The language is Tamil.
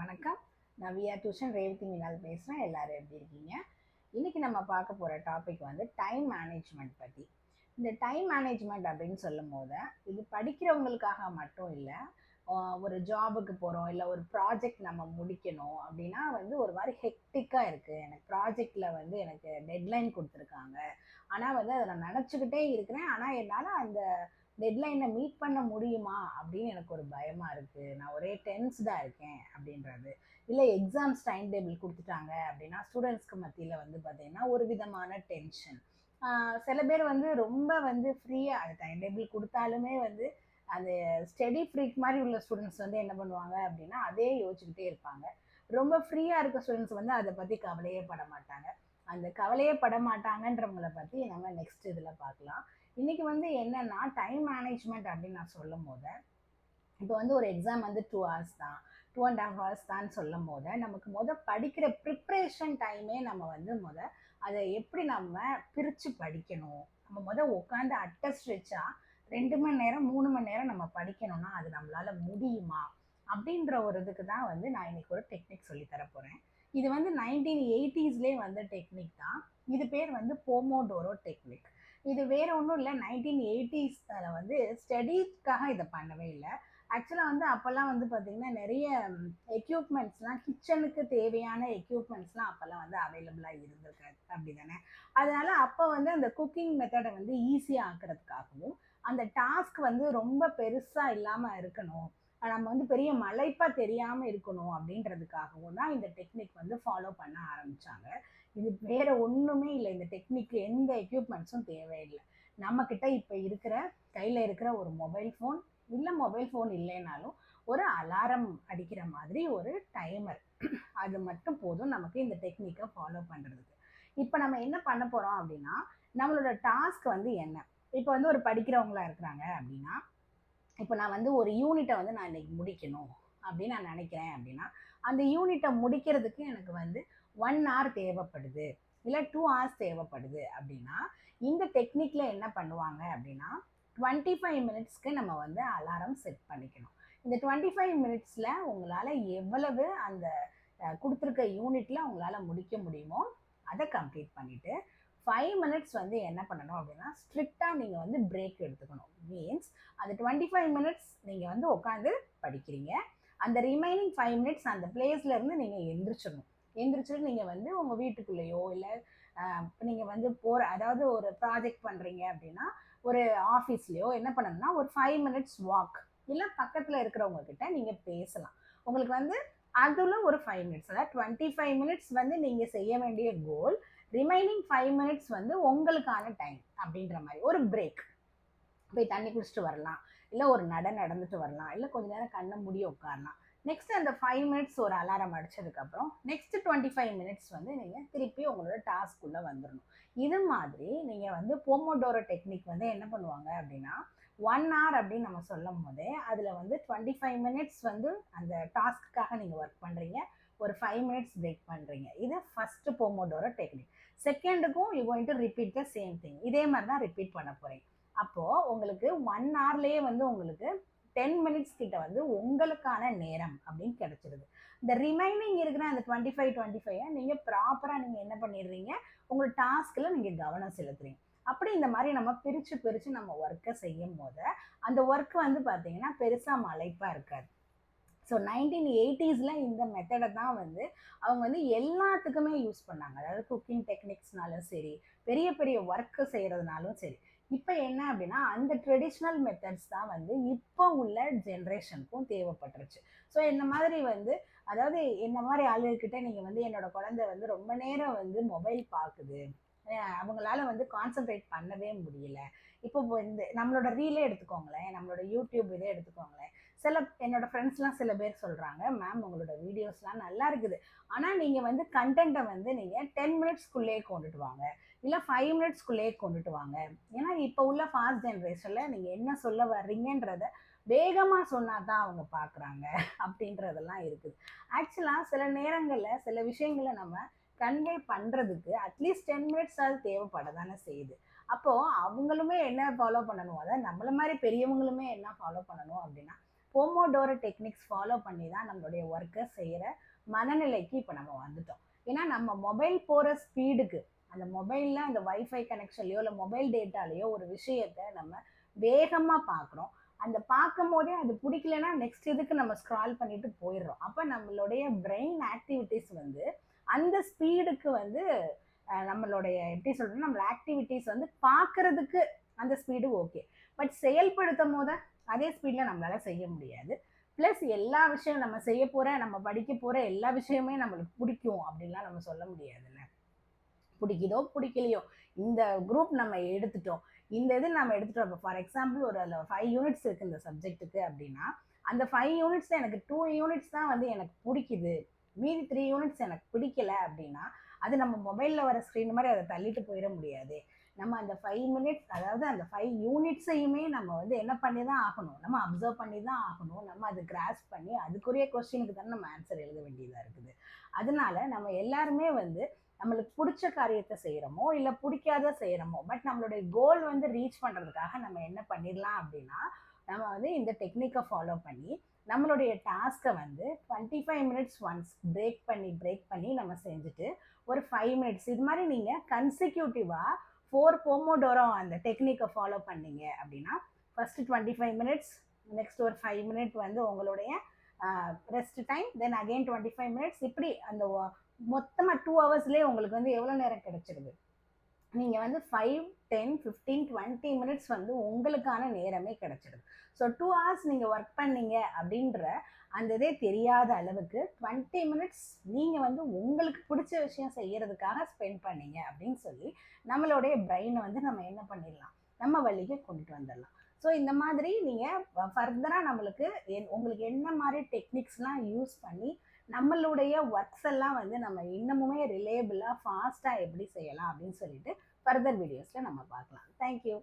வணக்கம். நான் விஆ டியூஷன் ரேவதி மீனால் பேசுகிறேன். எல்லாரும் எப்படி இருக்கீங்க? இன்னைக்கு நம்ம பார்க்க போகிற டாபிக் வந்து டைம் மேனேஜ்மெண்ட் பற்றி. இந்த டைம் மேனேஜ்மெண்ட் அப்படின்னு சொல்லும் போது இது படிக்கிறவங்களுக்காக மட்டும் இல்லை. ஒரு ஜாபுக்கு போகிறோம், இல்லை ஒரு ப்ராஜெக்ட் நம்ம முடிக்கணும் அப்படின்னா வந்து ஒரு மாதிரி ஹெக்டிக்காக இருக்குது. எனக்கு ப்ராஜெக்டில் வந்து எனக்கு டெட்லைன் கொடுத்துருக்காங்க. ஆனால் வந்து அதை நான் நினச்சிக்கிட்டே இருக்கிறேன். ஆனால் என்னால் அந்த டெட்லைனை மீட் பண்ண முடியுமா அப்படின்னு எனக்கு ஒரு பயமாக இருக்குது. நான் ஒரே டென்ஸ்டாக இருக்கேன் அப்படின்றது. இல்லை எக்ஸாம்ஸ் டைம் டேபிள் கொடுத்துட்டாங்க அப்படின்னா ஸ்டூடெண்ட்ஸ்க்கு மத்தியில் வந்து பார்த்திங்கன்னா ஒரு விதமான டென்ஷன். சில பேர் வந்து ரொம்ப வந்து ஃப்ரீயாக அந்த டைம் டேபிள் கொடுத்தாலுமே வந்து அந்த ஸ்டடி ஃப்ரீக் மாதிரி உள்ள ஸ்டூடெண்ட்ஸ் வந்து என்ன பண்ணுவாங்க அப்படின்னா அதே யோசிச்சுக்கிட்டே இருப்பாங்க. ரொம்ப ஃப்ரீயாக இருக்க ஸ்டூடெண்ட்ஸ் வந்து அதை பற்றி கவலையே பட மாட்டாங்க. அந்த கவலையே பட மாட்டாங்கன்றவங்களை பற்றி நம்ம நெக்ஸ்ட் இதில் பார்க்கலாம். இன்னைக்கு வந்து என்னன்னா டைம் மேனேஜ்மெண்ட் அப்படின்னு நான் சொல்லும் போது, இப்போ வந்து ஒரு எக்ஸாம் வந்து 2 ஹவர்ஸ் தான், 2.5 ஹவர்ஸ் தான் சொல்லும் போது நமக்கு படிக்கிற ப்ரிப்ரேஷன் டைமே நம்ம வந்து அதை எப்படி நம்ம பிரித்து படிக்கணும். நம்ம உட்காந்து அட்டஸ்ட் வச்சா 2 மணி நேரம் 3 மணி நேரம் நம்ம படிக்கணும்னா அது நம்மளால முடியுமா அப்படின்ற ஒரு இதுக்கு தான் வந்து நான் இன்னைக்கு ஒரு டெக்னிக் சொல்லி தர போகிறேன். இது வந்து 1980ஸ்லேயே வந்த டெக்னிக் தான். இது பேர் வந்து போமோடோரோ டெக்னிக். இது வேற ஒன்றும் இல்லை. 1980ஸ்ல வந்து ஸ்டடீஸ்க்காக இதை பண்ணவே இல்லை. ஆக்சுவலாக வந்து அப்போல்லாம் வந்து பார்த்திங்கன்னா நிறைய எக்யூப்மெண்ட்ஸ்லாம், கிச்சனுக்கு தேவையான எக்யூப்மெண்ட்ஸ்லாம் அப்போல்லாம் வந்து அவைலபிளாக இருந்திருக்காது, அப்படி தானே? அதனால் அப்போ வந்து அந்த குக்கிங் மெத்தடை வந்து ஈஸியாக ஆக்கிறதுக்காகவும், அந்த டாஸ்க் வந்து ரொம்ப பெருசாக இல்லாமல் இருக்கணும், நம்ம வந்து பெரிய மலைப்பாக தெரியாமல் இருக்கணும் அப்படின்றதுக்காகவும் தான் இந்த டெக்னிக் வந்து ஃபாலோ பண்ண ஆரம்பித்தாங்க. இது வேற ஒன்றுமே இல்லை. இந்த டெக்னிக்கு எந்த எக்யூப்மெண்ட்ஸும் தேவையில்லை. நம்மக்கிட்ட இப்போ இருக்கிற கையில் இருக்கிற ஒரு மொபைல் ஃபோன், இல்லை மொபைல் ஃபோன் இல்லைனாலும் ஒரு அலாரம் அடிக்கிற மாதிரி ஒரு டைமர், அது மட்டும் போதும் நமக்கு இந்த டெக்னிக்கை ஃபாலோ பண்ணுறதுக்கு. இப்போ நம்ம என்ன பண்ண போகிறோம் அப்படின்னா, நம்மளோட டாஸ்க் வந்து என்ன? இப்போ வந்து ஒரு படிக்கிறவங்களா இருக்கிறாங்க அப்படின்னா, இப்போ நான் வந்து ஒரு யூனிட்டை வந்து நான் இன்னைக்கு முடிக்கணும் அப்படின்னு நான் நினைக்கிறேன் அப்படின்னா, அந்த யூனிட்டை முடிக்கிறதுக்கு எனக்கு வந்து 1 hour தேவைப்படுது, இல்லை 2 hours தேவைப்படுது அப்படின்னா, இந்த டெக்னிக்கில் என்ன பண்ணுவாங்க அப்படின்னா 25 மினிட்ஸ்க்கு நம்ம வந்து அலாரம் செட் பண்ணிக்கணும். இந்த 25 மினிட்ஸில் உங்களால் எவ்வளவு அந்த கொடுத்துருக்க யூனிட்டில் உங்களால் முடிக்க முடியுமோ அதை கம்ப்ளீட் பண்ணிவிட்டு 5 மினிட்ஸ் வந்து என்ன பண்ணணும் அப்படின்னா ஸ்ட்ரிக்டாக நீங்கள் வந்து பிரேக் எடுத்துக்கணும். மீன்ஸ் அந்த 25 மினிட்ஸ் நீங்கள் வந்து உட்காந்து படிக்கிறீங்க, அந்த ரிமைனிங் 5 மினிட்ஸ் அந்த பிளேஸ்லேருந்து நீங்கள் எந்திரிச்சிட்டு நீங்கள் வந்து உங்கள் வீட்டுக்குள்ளேயோ இல்லை நீங்கள் வந்து அதாவது ஒரு ப்ராஜெக்ட் பண்ணுறீங்க அப்படின்னா ஒரு ஆஃபீஸ்லேயோ என்ன பண்ணணும்னா ஒரு 5 மினிட்ஸ் வாக், இல்லை பக்கத்தில் இருக்கிறவங்க கிட்ட நீங்கள் பேசலாம். உங்களுக்கு வந்து அதில் ஒரு 5 மினிட்ஸ், அதாவது 25 மினிட்ஸ் வந்து நீங்கள் செய்ய வேண்டிய கோல், ரிமைனிங் 5 மினிட்ஸ் வந்து உங்களுக்கான டைம் அப்படின்ற மாதிரி ஒரு பிரேக். போய் தண்ணி குடிச்சிட்டு வரலாம், இல்லை ஒரு நடந்துட்டு வரலாம், இல்லை கொஞ்ச நேரம் கண்ணை மூடி உட்காரலாம். நெக்ஸ்ட் அந்த 5 மினிட்ஸ் ஒரு அலாரம் அடிச்சதுக்கப்புறம் நெக்ஸ்ட் 25 மினிட்ஸ் வந்து நீங்கள் திருப்பி உங்களோட டாஸ்க்குள்ளே வந்துடணும். இது மாதிரி நீங்கள் வந்து போமோடோரோ டெக்னிக் வந்து என்ன பண்ணுவாங்க அப்படின்னா 1 hour அப்படின்னு நம்ம சொல்லும் போதே அதில் வந்து 25 மினிட்ஸ் வந்து அந்த டாஸ்க்குக்காக நீங்கள் ஒர்க் பண்ணுறீங்க, ஒரு 5 மினிட்ஸ் பிரேக் பண்ணுறீங்க. இது ஃபர்ஸ்ட் போமோடோரோ டெக்னிக். செகண்டுக்கும் you going to repeat the same thing. இதே மாதிரி தான் ரிப்பீட் பண்ண போகிறீங்க. அப்போது உங்களுக்கு 1 hourலேயே வந்து உங்களுக்கு 10 மினிட்ஸ் கிட்ட வந்து உங்களுக்கான நேரம் அப்படின்னு கிடைச்சிருது. இந்த ரிமைனிங் இருக்கிற அந்த 25 நீங்கள் ப்ராப்பராக நீங்கள் என்ன பண்ணிடுறீங்க, உங்களோட டாஸ்கில் நீங்கள் கவனம் செலுத்துறீங்க. அப்படி இந்த மாதிரி நம்ம பிரித்து நம்ம ஒர்க்கை செய்யும் போது அந்த ஒர்க் வந்து பார்த்தீங்கன்னா பெருசாக மலைப்பாக இருக்காது. ஸோ 1980ஸ்ல இந்த மெத்தடை தான் வந்து அவங்க வந்து எல்லாத்துக்குமே யூஸ் பண்ணாங்க. அதாவது குக்கிங் டெக்னிக்ஸ்னாலும் சரி, பெரிய பெரிய ஒர்க்கு செய்கிறதுனாலும் சரி. இப்போ என்ன அப்படின்னா அந்த ட்ரெடிஷ்னல் மெத்தட்ஸ் தான் வந்து இப்போ உள்ள ஜென்ரேஷனுக்கும் தேவைப்பட்டுருச்சு. ஸோ இந்த மாதிரி வந்து அதாவது என்ன மாதிரி ஆளுகிட்ட நீங்கள் வந்து என்னோட குழந்தை வந்து ரொம்ப நேரம் வந்து மொபைல் பார்க்குது, அவங்களால வந்து கான்சென்ட்ரேட் பண்ணவே முடியல. இப்போ இந்த நம்மளோட ரீலே எடுத்துக்கோங்களேன், நம்மளோட யூடியூப் இதே எடுத்துக்கோங்களேன். என்னோட ஃப்ரெண்ட்ஸ்லாம் சில பேர் சொல்கிறாங்க, மேம் உங்களோட வீடியோஸ்லாம் நல்லா இருக்குது, ஆனால் நீங்கள் வந்து கண்டென்ட்டை வந்து நீங்கள் 10 மினிட்ஸ்க்குள்ளேயே கொண்டுட்டு வாங்க, இல்லை 5 மினிட்ஸ்க்குள்ளேயே கொண்டுட்டு வாங்க. ஏன்னா இப்போ உள்ள ஃபாஸ்ட் ஜென்ரேஷனில் நீங்கள் என்ன சொல்ல வர்றீங்கன்றத வேகமாக சொன்னால் தான் அவங்க பார்க்குறாங்க அப்படின்றதெல்லாம் இருக்குது. ஆக்சுவலாக சில நேரங்களில் சில விஷயங்களை நம்ம கன்வே பண்ணுறதுக்கு அட்லீஸ்ட் 10 மினிட்ஸ் அது தேவைப்பட தானே செய்யுது. அப்போது அவங்களுமே என்ன ஃபாலோ பண்ணணும், அதாவது நம்மள மாதிரி பெரியவங்களுமே என்ன ஃபாலோ பண்ணணும் அப்படின்னா போமோடோரோ டெக்னிக்ஸ் ஃபாலோ பண்ணி தான் நம்மளுடைய ஒர்க்கை செய்கிற மனநிலைக்கு இப்போ நம்ம வந்துட்டோம். ஏன்னா நம்ம மொபைல் போகிற ஸ்பீடுக்கு, அந்த மொபைலில் அந்த வைஃபை கனெக்ஷன்லையோ இல்லை மொபைல் டேட்டாலேயோ ஒரு விஷயத்தை நம்ம வேகமாக பார்க்குறோம். அந்த பார்க்கும் போதே அது பிடிக்கலன்னா நெக்ஸ்ட் இதுக்கு நம்ம ஸ்க்ரால் பண்ணிட்டு போயிடுறோம். அப்போ நம்மளுடைய பிரெயின் ஆக்டிவிட்டிஸ் வந்து அந்த ஸ்பீடுக்கு வந்து நம்மளுடைய எப்படி சொல்றோம்னா நம்ம ஆக்டிவிட்டிஸ் வந்து பார்க்கறதுக்கு அந்த ஸ்பீடு ஓகே, பட் செயல்படுத்தும் போது அதே ஸ்பீடில் நம்மளால செய்ய முடியாது. ப்ளஸ் எல்லா விஷயம் நம்ம செய்ய போகிற நம்ம படிக்க போகிற எல்லா விஷயமே நம்மளுக்கு பிடிக்கும் அப்படின்லாம் நம்ம சொல்ல முடியாதுல்ல. பிடிக்குதோ பிடிக்கலையோ இந்த குரூப் நம்ம எடுத்துட்டோம், இந்த இது நம்ம எடுத்துட்டோம். இப்போ ஃபார் எக்ஸாம்பிள் ஒரு அதில் 5 யூனிட்ஸ் இருக்குது இந்த சப்ஜெக்ட்டுக்கு அப்படின்னா, அந்த 5 யூனிட்ஸ் எனக்கு 2 யூனிட்ஸ் தான் வந்து எனக்கு பிடிக்குது, மீதி 3 யூனிட்ஸ் எனக்கு பிடிக்கல அப்படின்னா அது நம்ம மொபைலில் வர ஸ்க்ரீன் மாதிரி அதை தள்ளிட்டு போயிட முடியாது. நம்ம அந்த 5 மினிட்ஸ், அதாவது அந்த 5 யூனிட்ஸையுமே நம்ம வந்து என்ன பண்ணி தான் ஆகணும், நம்ம அப்சர்வ் பண்ணி தான் ஆகணும். நம்ம அதை கிராஸ் பண்ணி அதுக்குரிய கொஸ்டினுக்கு தானே நம்ம ஆன்சர் எழுத வேண்டியதாக இருக்குது. அதனால நம்ம எல்லாருமே வந்து நம்மளுக்கு பிடிச்ச காரியத்தை செய்கிறோமோ இல்லை பிடிக்காத செய்கிறோமோ, பட் நம்மளுடைய கோல் வந்து ரீச் பண்ணுறதுக்காக நம்ம என்ன பண்ணிடலாம் அப்படின்னா, நம்ம வந்து இந்த டெக்னிக்கை ஃபாலோ பண்ணி நம்மளுடைய டாஸ்க்கை வந்து 25 மினிட்ஸ் ஒன்ஸ் பிரேக் பண்ணி நம்ம செஞ்சுட்டு ஒரு 5 மினிட்ஸ் இது மாதிரி நீங்கள் கன்சிக்யூட்டிவாக 4 போமோடோரோ அந்த டெக்னிக்கை ஃபாலோ பண்ணீங்க அப்படின்னா, ஃபஸ்ட்டு 25 மினிட்ஸ், நெக்ஸ்ட் ஒரு 5 மினிட் வந்து உங்களுடைய rest time, then again 25 minutes, இப்படி அந்த மொத்தமாக 2 ஹவர்ஸ்லேயே உங்களுக்கு வந்து எவ்வளோ நேரம் கிடைச்சிருது. நீங்கள் வந்து 5, 10, 15, 20 மினிட்ஸ் வந்து உங்களுக்கான நேரமே கிடைச்சிடுது. ஸோ 2 ஹவர்ஸ் நீங்கள் ஒர்க் பண்ணீங்க அப்படின்ற அந்த இதே தெரியாத அளவுக்கு 20 மினிட்ஸ் நீங்கள் வந்து உங்களுக்கு பிடிச்ச விஷயம் செய்யறதுக்காக ஸ்பெண்ட் பண்ணீங்க அப்படின்னு சொல்லி நம்மளுடைய பிரெயினை வந்து நம்ம என்ன பண்ணிடலாம், நம்ம வழிக்கு கொண்டுட்டு வந்துடலாம். ஸோ இந்த மாதிரி நீங்கள் ஃபர்தராக நம்மளுக்கு உங்களுக்கு என்ன மாதிரி டெக்னிக்ஸ்லாம் யூஸ் பண்ணி நம்மளுடைய ஒர்க்ஸ் எல்லாம் வந்து நம்ம இன்னமுமே ரிலேபிளாக ஃபாஸ்ட்டாக எப்படி செய்யலாம் அப்படின்னு சொல்லிட்டு ஃபர்தர் வீடியோஸில் நம்ம பார்க்கலாம். தேங்க்யூ.